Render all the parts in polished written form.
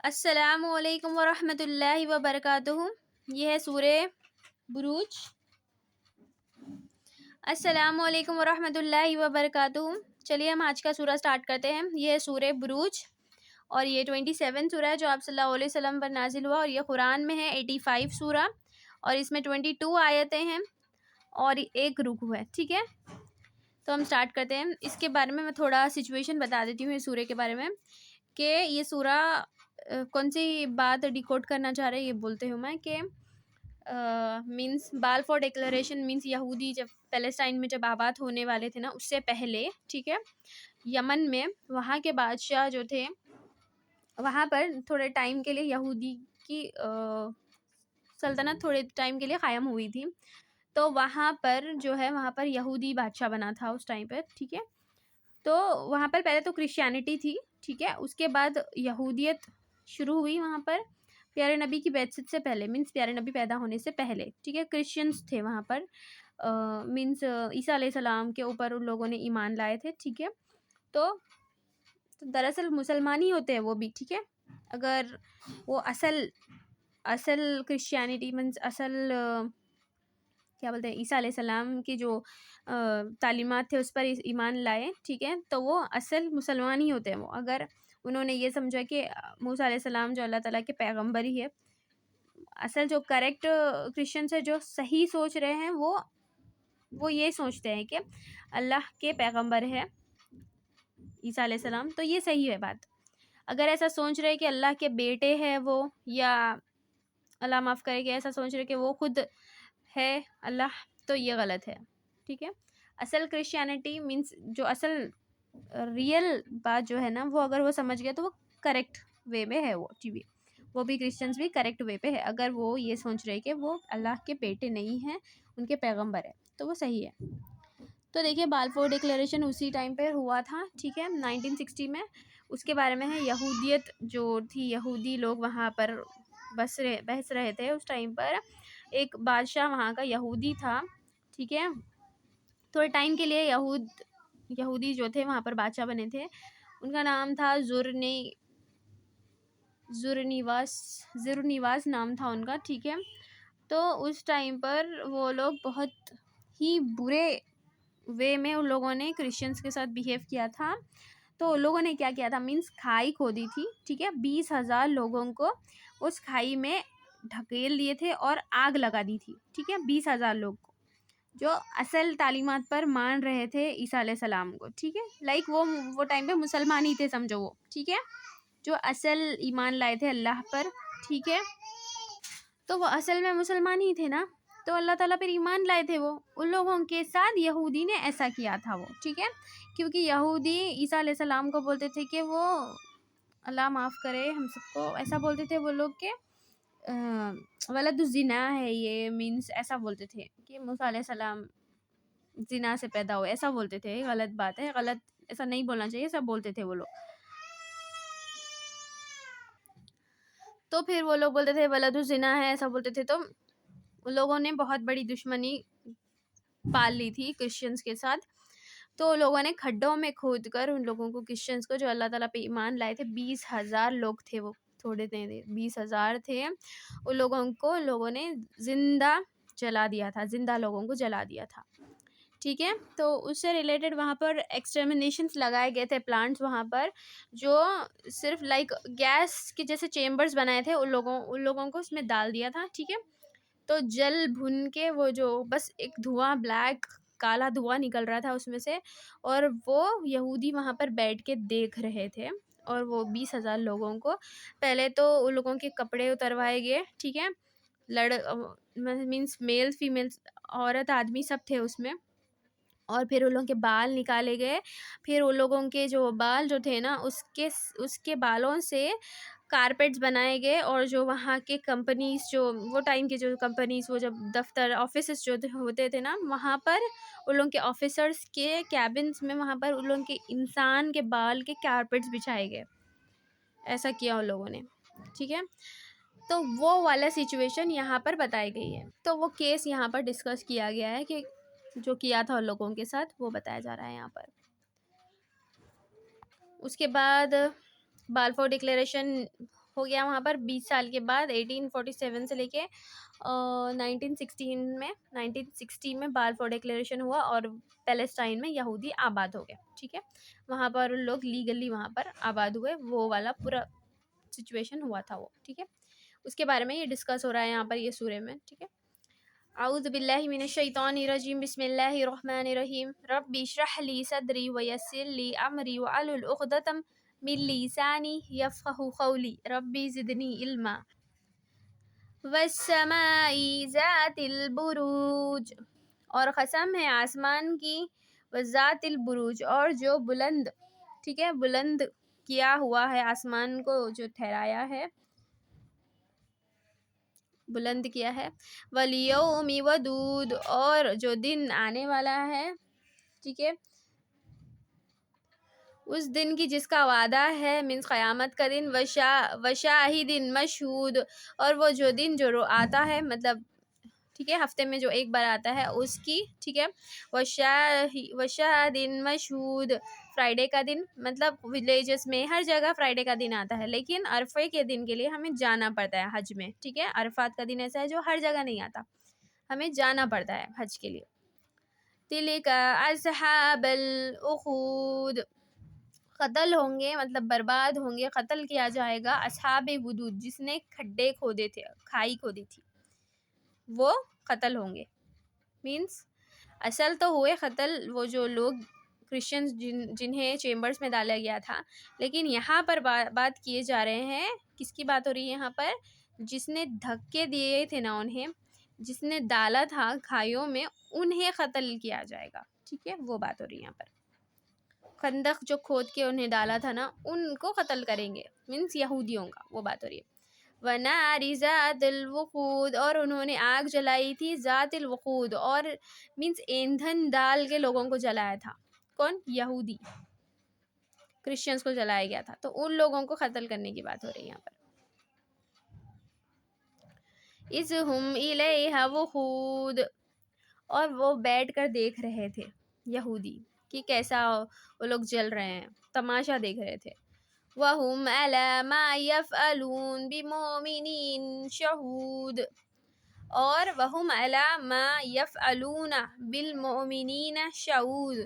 السلام علیکم ورحمۃ اللہ وبرکاتہ۔ یہ ہے سورہ بروج۔ السلام علیکم ورحمۃ اللہ وبرکاتہ۔ چلیے ہم آج کا سورہ سٹارٹ کرتے ہیں۔ یہ ہے سورہ بروج اور یہ 27 سورہ ہے جو آپ صلی اللہ علیہ وسلم پر نازل ہوا، اور یہ قرآن میں ہے 85 سورہ، اور اس میں 22 آیتیں ہیں اور ایک رکوع ہے، ٹھیک ہے۔ تو ہم سٹارٹ کرتے ہیں۔ اس کے بارے میں تھوڑا سچویشن بتا دیتی ہوں اس سورہ کے بارے میں، کہ یہ سورہ کون سی بات ڈیکوڈ کرنا چاہ رہے یہ بولتے ہوں میں، کہ مینس بالفور ڈیکلریشن مینس یہودی جب پیلسٹائن میں جب آباد ہونے والے تھے نا، اس سے پہلے، ٹھیک ہے، یمن میں وہاں کے بادشاہ جو تھے، وہاں پر تھوڑے ٹائم کے لیے یہودی کی سلطنت تھوڑے ٹائم کے لیے قائم ہوئی تھی۔ تو وہاں پر جو ہے، وہاں پر یہودی بادشاہ بنا تھا اس ٹائم پر، ٹھیک ہے۔ تو وہاں پر پہلے تو کرسچینٹی تھی، ٹھیک ہے، اس کے بعد یہودیت شروع ہوئی وہاں پر پیارے نبی کی بعثت سے پہلے، مینس پیارے نبی پیدا ہونے سے پہلے، ٹھیک ہے۔ کرسچنس تھے وہاں پر، مینس عیسیٰ علیہ السلام کے اوپر ان لوگوں نے ایمان لائے تھے، ٹھیک ہے۔ تو دراصل مسلمان ہی ہوتے ہیں وہ بھی، ٹھیک ہے۔ اگر وہ اصل کرسچینٹی مینس اصل کیا بولتے ہیں، عیسیٰ علیہ السلام کی جو تعلیمات تھے اس پر ایمان لائے، ٹھیک ہے، تو وہ اصل مسلمان ہی ہوتے ہیں وہ۔ اگر انہوں نے یہ سمجھا کہ موسیٰ علیہ السلام جو اللہ تعالیٰ کے پیغمبر ہی ہے، اصل جو کریکٹ کرسچنس ہے، جو صحیح سوچ رہے ہیں، وہ یہ سوچتے ہیں کہ اللہ کے پیغمبر ہے عیسیٰ علیہ السلام، تو یہ صحیح ہے بات۔ اگر ایسا سوچ رہے کہ اللہ کے بیٹے ہیں وہ، یا اللہ معاف کرے کہ ایسا سوچ رہے کہ وہ خود ہے اللہ، تو یہ غلط ہے، ٹھیک ہے۔ اصل کرسچینٹی مینس جو اصل ریئل بات جو ہے نا، وہ اگر وہ سمجھ گیا تو وہ کریکٹ وے میں ہے، وہ بھی کرسچنس بھی کریکٹ وے پہ ہے۔ اگر وہ یہ سوچ رہے کہ وہ اللہ کے بیٹے نہیں ہیں، ان کے پیغمبر ہے، تو وہ صحیح ہے۔ تو دیکھیے بالفور ڈکلیریشن اسی ٹائم پہ ہوا تھا، ٹھیک ہے، 1960 میں۔ اس کے بارے میں ہے، یہودیت جو تھی، یہودی لوگ وہاں پر بس رہے تھے اس ٹائم پر۔ ایک بادشاہ وہاں کا یہودی تھا، ٹھیک ہے۔ تھوڑے ٹائم کے لیے یہودی جو تھے وہاں پر بادشاہ بنے تھے، ان کا نام تھا زرنیواس نام تھا ان کا، ٹھیک ہے۔ تو اس ٹائم پر وہ لوگ بہت ہی برے وے میں ان لوگوں نے کرسچنس کے ساتھ بیہیو کیا تھا۔ تو ان لوگوں نے کیا کیا تھا، مینس کھائی کھودی تھی، ٹھیک ہے، 20,000 لوگوں کو اس کھائی میں ڈھکیل دیے تھے اور آگ لگا دی تھی، ٹھیک ہے، 20,000 لوگ کو، جو اصل تعلیمات پر مان رہے تھے عیسیٰ علیہ السلام کو، ٹھیک ہے۔ لائک وہ ٹائم پہ مسلمان ہی تھے سمجھو وہ، ٹھیک ہے، جو اصل ایمان لائے تھے اللہ پر، ٹھیک ہے۔ تو وہ اصل میں مسلمان ہی تھے نا، تو اللہ تعالیٰ پر ایمان لائے تھے وہ۔ ان لوگوں کے ساتھ یہودی نے ایسا کیا تھا وہ، ٹھیک ہے، کیونکہ یہودی عیسیٰ علیہ السلام کو بولتے تھے کہ وہ، اللہ معاف کرے ہم سب کو، ایسا بولتے تھے وہ لوگ کہ ولد الزنا ہے یہ، مینس ایسا بولتے تھے کہ موسیٰ علیہ السلام زنا سے پیدا ہوئے، ایسا بولتے تھے۔ غلط بات ہے، غلط، ایسا نہیں بولنا چاہیے، ایسا بولتے تھے وہ لوگ۔ تو پھر وہ لوگ بولتے تھے ولد الزنا ہے، ایسا بولتے تھے۔ تو ان لوگوں نے بہت بڑی دشمنی پال لی تھی کرسچنس کے ساتھ۔ تو لوگوں نے کھڈوں میں کھود کر ان لوگوں کو، کرسچنس کو جو اللہ تعالیٰ پہ ایمان لائے تھے، 20,000 لوگ تھے وہ، تھوڑے تھے، 20,000 تھے، ان لوگوں نے زندہ جلا دیا تھا، زندہ لوگوں کو جلا دیا تھا، ٹھیک ہے۔ تو اس سے ریلیٹڈ وہاں پر ایکسٹرمنیشنز لگائے گئے تھے، پلانٹس وہاں پر، جو صرف لائک گیس کے جیسے چیمبرز بنائے تھے، ان لوگوں کو اس میں ڈال دیا تھا، ٹھیک ہے۔ تو جل بھن کے وہ جو بس ایک دھواں، بلیک کالا دھواں نکل رہا تھا اس میں سے، اور وہ یہودی وہاں پر بیٹھ کے دیکھ رہے تھے، اور وہ 20,000 لوگوں کو پہلے تو ان لوگوں کے کپڑے اتروائے گئے، ٹھیک ہے، مینس میل فیمیل، عورت آدمی سب تھے اس میں، اور پھر ان لوگوں کے بال نکالے گئے۔ پھر ان لوگوں کے جو بال جو تھے نا، اس کے بالوں سے کارپیٹس بنائے گئے، اور جو وہاں کے کمپنیز، جو وہ ٹائم کے جو کمپنیز، وہ جب دفتر آفیسز جو ہوتے تھے نا، وہاں پر ان لوگوں کے آفیسرس کے کیبنس میں، وہاں پر ان لوگوں کے انسان کے بال کے کارپیٹس بچھائے گئے، ایسا کیا ان لوگوں نے، ٹھیک ہے۔ تو وہ والا سچویشن یہاں پر بتائی گئی ہے۔ تو وہ کیس یہاں پر ڈسکس کیا گیا ہے کہ جو کیا تھا ان لوگوں کے ساتھ، وہ بتایا جا رہا ہے یہاں پر۔ اس کے بعد بالفور ڈکلیریشن ہو گیا وہاں پر 20 سال کے بعد 1847 سے لے کے 1960 میں بلفور ڈکلیریشن ہوا اور پیلسٹائن میں یہودی آباد ہو گئے. ٹھیک ہے, وہاں پر لوگ لیگلی وہاں پر آباد ہوئے, وہ والا پورا سچویشن ہوا تھا وہ. ٹھیک ہے, اس کے بارے میں یہ ڈسکس ہو رہا ہے یہاں پر یہ سورہ میں. ٹھیک ہے, اعوذ باللہ من الشیطان الرجیم, بسم اللہ الرحمن الرحیم, رب اشرح لی صدری ویسر لی امری واحلل عقدۃ من لسانی یفقہوا قولی, ربی زدنی علما. والسماء ذات البروج, اور قسم ہے آسمان کی, وذات البروج, اور جو بلند, ٹھیک ہے, بلند کیا ہوا ہے آسمان کو, جو ٹھہرایا ہے, بلند کیا ہے. والیوم ودود, اور جو دن آنے والا ہے, ٹھیک ہے, اس دن کی جس کا وعدہ ہے, مینس قیامت کا دن. وشاہد مشہود, اور وہ جو دن جو آتا ہے, مطلب ٹھیک ہے ہفتے میں جو ایک بار آتا ہے اس کی. ٹھیک ہے, وشاہد مشہود, فرائیڈے کا دن, مطلب ولیجز میں ہر جگہ فرائیڈے کا دن آتا ہے, لیکن عرفے کے دن کے لیے ہمیں جانا پڑتا ہے حج میں. ٹھیک ہے, عرفات کا دن ایسا ہے جو ہر جگہ نہیں آتا, ہمیں جانا پڑتا ہے حج کے لیے. تلک اصحاب الاخدود, قتل ہوں گے, مطلب برباد ہوں گے, قتل کیا جائے گا اصحاب حدود, جس نے کھڈے کھودے تھے, کھائی کھودی تھی, وہ قتل ہوں گے. مینس اصل تو ہوئے قتل وہ جو لوگ کرسچنز جنہیں چیمبرز میں ڈالا گیا تھا, لیکن یہاں پر بات کیے جا رہے ہیں, کس کی بات ہو رہی ہے یہاں پر, جس نے دھکے دیے تھے نا انہیں, جس نے ڈالا تھا کھائیوں میں, انہیں قتل کیا جائے گا. ٹھیک ہے, وہ بات ہو رہی ہے یہاں پر. خندق جو کھود کے انہیں ڈالا تھا نا, ان کو قتل کریں گے, مینس یہودیوں کا, وہ بات ہو رہی ہے. وَنَارِ ذَاتِ الْوَقُودِ, اور انہوں نے آگ جلائی تھی, ذات الوقود, اور مینس ایندھن ڈال کے لوگوں کو جلایا تھا. کون؟ یہودی, کرسچنز کو جلایا گیا تھا, تو ان لوگوں کو قتل کرنے کی بات ہو رہی ہے یہاں پر. اِذْ هُمْ إِلَيْهَا وُقُودٌ, اور وہ بیٹھ کر دیکھ رہے تھے یہودی کہ کیسا وہ لوگ جل رہے ہیں, تماشا دیکھ رہے تھے. وَهُمْ عَلَى مَا يَفْعَلُونَ بِمُؤْمِنِينَ شَهُودٌ, اور وَهُمْ عَلَى مَا يَفْعَلُونَ بِالْمُؤْمِنِينَ شَهُودٌ,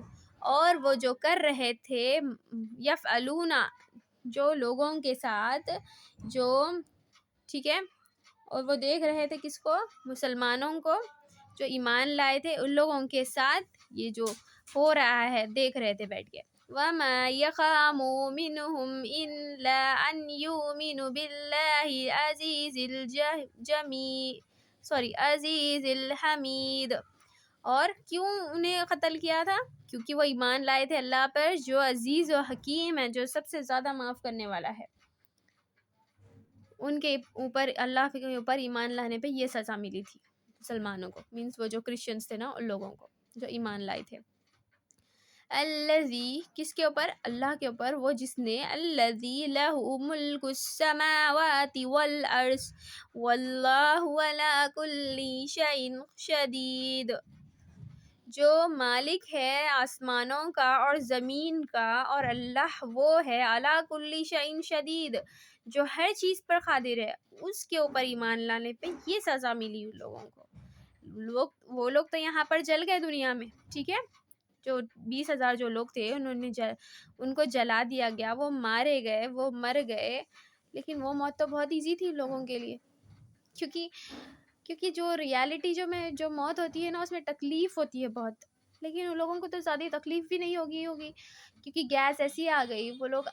اور وہ جو کر رہے تھے, یفعلون, جو لوگوں کے ساتھ, جو, ٹھیک ہے, اور وہ دیکھ رہے تھے کس کو, مسلمانوں کو, جو ایمان لائے تھے, ان لوگوں کے ساتھ یہ جو ہو رہا ہے دیکھ رہے تھے بیٹھ کے. وَمَا يَقَامُوا مِنْهُمْ إِلَّا أَنْ يُؤْمِنُوا بِاللَّهِ عَزِيزِ الْحَمِيدِ, اور کیوں انہیں قتل کیا تھا, کیونکہ وہ ایمان لائے تھے اللہ پر, جو عزیز و حکیم ہے, جو سب سے زیادہ معاف کرنے والا ہے. ان کے اوپر, اللہ کے اوپر ایمان لانے پہ یہ سزا ملی تھی مسلمانوں کو, مینس وہ جو کرسچنز تھے نا, ان لوگوں کو جو ایمان لائے تھے. الذی, کس کے اوپر, اللہ کے اوپر, وہ جس نے, الذی لہ ملک السماوات والارض واللہ علی کل شیء شدید, جو مالک ہے آسمانوں کا اور زمین کا, اور اللہ وہ ہے علی کل شیء شدید, جو ہر چیز پر قادر ہے. اس کے اوپر ایمان لانے پہ یہ سزا ملی ان لوگوں کو. وہ لوگ تو یہاں پر جل گئے دنیا میں, ٹھیک ہے, جو 20,000 جو لوگ تھے, ان کو جلا دیا گیا, وہ مارے گئے, وہ مر گئے, لیکن وہ موت تو بہت ایزی تھی لوگوں کے لیے, کیونکہ جو ریالٹی جو موت ہوتی ہے نا, اس میں تکلیف ہوتی ہے بہت, لیکن ان لوگوں کو تو زیادہ تکلیف بھی نہیں ہوگی, کیونکہ گیس ایسی آ گئی, وہ لوگ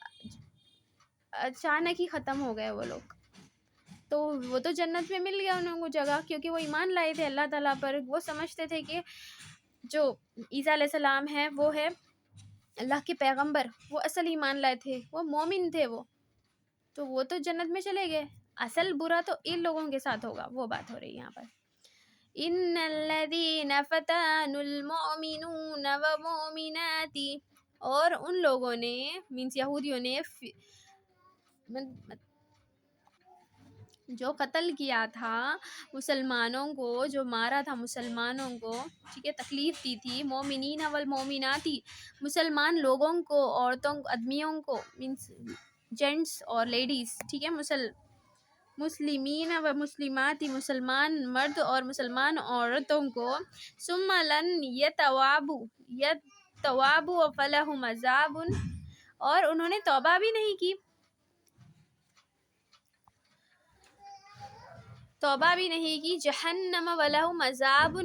اچانک ہی ختم ہو گئے وہ لوگ. تو وہ تو جنت میں مل گیا انہوں کو جگہ, کیونکہ وہ ایمان لائے تھے اللہ تعالیٰ پر. وہ سمجھتے تھے کہ جو عیسیٰ علیہ السلام ہے وہ ہے اللہ کے پیغمبر, وہ اصل ایمان لائے تھے, وہ مومن تھے, وہ تو جنت میں چلے گئے. اصل برا تو ان لوگوں کے ساتھ ہوگا, وہ بات ہو رہی ہے یہاں پر. ان الذین فتنوا المؤمنون والمؤمنات, اور ان لوگوں نے, مینس یہودیوں نے, جو قتل کیا تھا مسلمانوں کو, جو مارا تھا مسلمانوں کو, ٹھیک ہے, تکلیف دی تھی, مومنین والمومنات, مسلمان لوگوں کو, عورتوں کو, آدمیوں کو, مینس جینٹس اور لیڈیز, ٹھیک ہے, مسلمین و مسلمات مسلمان مرد اور مسلمان عورتوں کو ثم لن یتوابوا فلہم عذاب، اور انہوں نے توبہ بھی نہیں کی، جہنم ولہم عذاب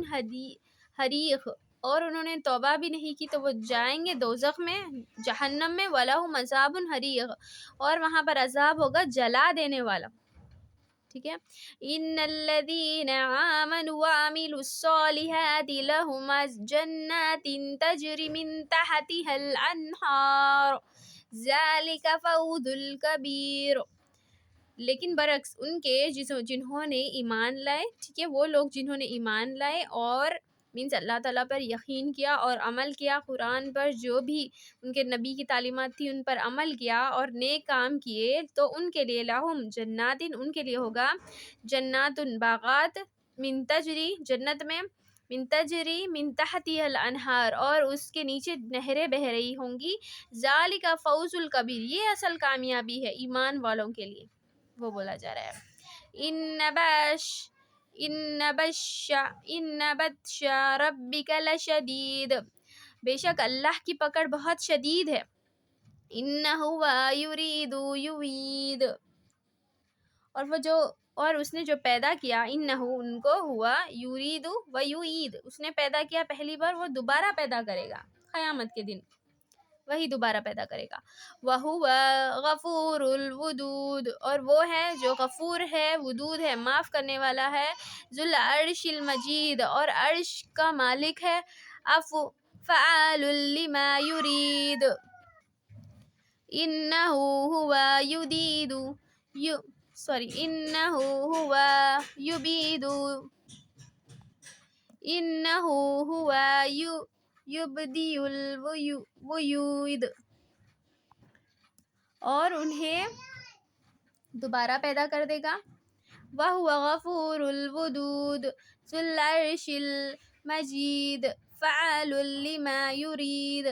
حریق، اور انہوں نے توبہ بھی نہیں کی تو وہ جائیں گے دوزخ میں، جہنم میں، ولہم عذاب حریق، اور وہاں پر عذاب ہوگا جلا دینے والا. ٹھیک ہے. ان الذین آمنوا وعملوا الصالحات لهم جنات تجری من تحتها الانہار ذلک فوز الکبیر. لیکن برعکس ان کے جنہوں نے ایمان لائے، ٹھیک ہے، وہ لوگ جنہوں نے ایمان لائے اور مینس اللہ تعالیٰ پر یقین کیا اور عمل کیا، قرآن پر جو بھی ان کے نبی کی تعلیمات تھی ان پر عمل کیا اور نیک کام کیے، تو ان کے لیے لہم جنات، ان کے لیے ہوگا جنات باغات، من تجری جنت میں، من تجری من تحتها الانہار، اور اس کے نیچے نہریں بہ رہی ہوں گی، ذالک فوز الکبیر، یہ اصل کامیابی ہے ایمان والوں کے لیے. وہ بولا جا رہا ہے ان بطش ربک لشدید، بے شک اللہ کی پکڑ بہت شدید ہے. انہ یرید یعید، اور اس نے جو پیدا کیا، انہ ان کو، ہوا یرید و یعید، اس نے پیدا کیا پہلی بار، وہ دوبارہ پیدا کرے گا قیامت کے دن، وہی دوبارہ پیدا کرے گا. وَهُوَ غَفُورُ الْوَدُودُ، اور وہ ہے جو غفور ہے، ودود ہے، معاف کرنے والا ہے، ذو العرش المجید، اور عرش کا مالک ہے، فعال لما یرید، انہ ہوا یبدئ الوعید، اور انہیں دوبارہ پیدا کر دے گا. وَهُوَ غَفُورُ الْوَدُودُ ذُو الْعَرْشِ الْمَجِيدُ فَعَالٌ لِمَا يُرِيدُ،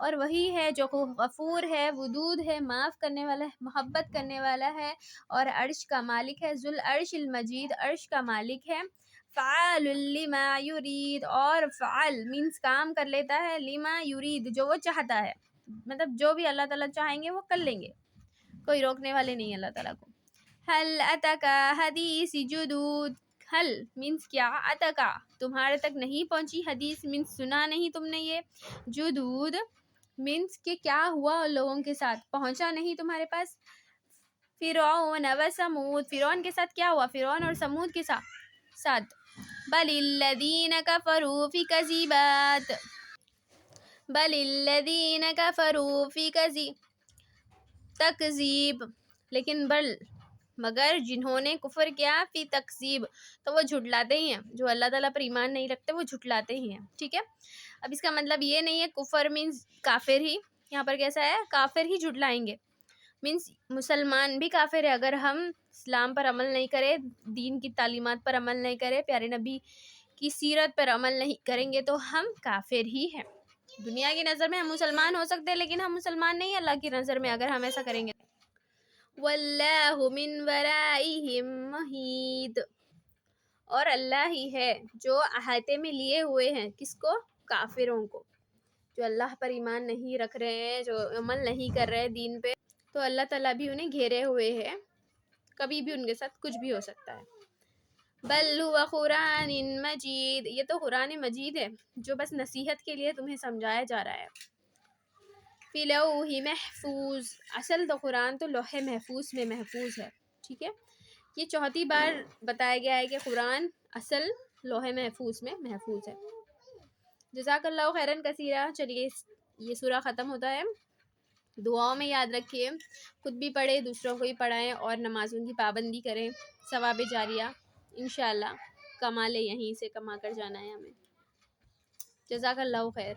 اور وہی ہے جو غفور ہے، ودود ہے، معاف کرنے والا ہے، محبت کرنے والا ہے، اور عرش کا مالک ہے، ذو العرش المجید، عرش کا مالک ہے. فعال لما یرید، اور فعال مینس کام کر لیتا ہے، لما یرید جو وہ چاہتا ہے، مطلب جو بھی اللہ تعالیٰ چاہیں گے وہ کر لیں گے، کوئی روکنے والے نہیں اللہ تعالیٰ کو. حل اتکا حدیث جدود، حل مینس کیا، اتکا تمہارے تک نہیں پہنچی، حدیث مینس سنا نہیں تم نے یہ، جدود مینس کہ کیا ہوا ان لوگوں کے ساتھ، پہنچا نہیں تمہارے پاس. فرعون و سمود، فرعون کے ساتھ کیا ہوا، فرعون اور سمود کے ساتھ. بل الذین کفروا فی کذبات، بل الذین کفروا فی تکذیب، لیکن مگر جنہوں نے کفر کیا، فی تکذیب، تو وہ جھٹلاتے ہی ہیں، جو اللہ تعالیٰ پر ایمان نہیں رکھتے وہ جھٹلاتے ہی ہیں. ٹھیک ہے. اب اس کا مطلب یہ نہیں ہے کفر مینس کافر ہی، یہاں پر کیسا ہے، کافر ہی جھٹلائیں گے، مینس مسلمان بھی کافر ہے اگر ہم اسلام پر عمل نہیں کرے، دین کی تعلیمات پر عمل نہیں کرے، پیارے نبی کی سیرت پر عمل نہیں کریں گے تو ہم کافر ہی ہیں. دنیا کی نظر میں ہم مسلمان ہو سکتے ہیں لیکن ہم مسلمان نہیں اللہ کی نظر میں اگر ہم ایسا کریں گے. واللہ من ورائہم محیط، اور اللہ ہی ہے جو احاطے میں لیے ہوئے ہیں، کس کو، کافروں کو، جو اللہ پر ایمان نہیں رکھ رہے ہیں، جو عمل نہیں کر رہے دین پہ، تو اللہ تعالیٰ بھی انہیں گھیرے ہوئے ہیں، کبھی بھی ان کے ساتھ کچھ بھی ہو سکتا ہے. بل هو قرآن مجید، یہ تو قرآن مجید ہے جو بس نصیحت کے لیے تمہیں سمجھایا جا رہا ہے. فی لوح محفوظ، اصل تو قرآن تو لوح محفوظ میں محفوظ ہے. ٹھیک ہے. یہ چوتھی بار بتایا گیا ہے کہ قرآن اصل لوح محفوظ میں محفوظ ہے. جزاک اللہ خیرن کثیرہ. چلیے یہ سورہ ختم ہوتا ہے. دعاؤں میں یاد رکھیے، خود بھی پڑھیں، دوسروں کو بھی پڑھائیں، اور نمازوں کی پابندی کریں، ثواب جاریہ انشاءاللہ کما لے، یہیں سے کما کر جانا ہے ہمیں. جزاک اللہ خیر.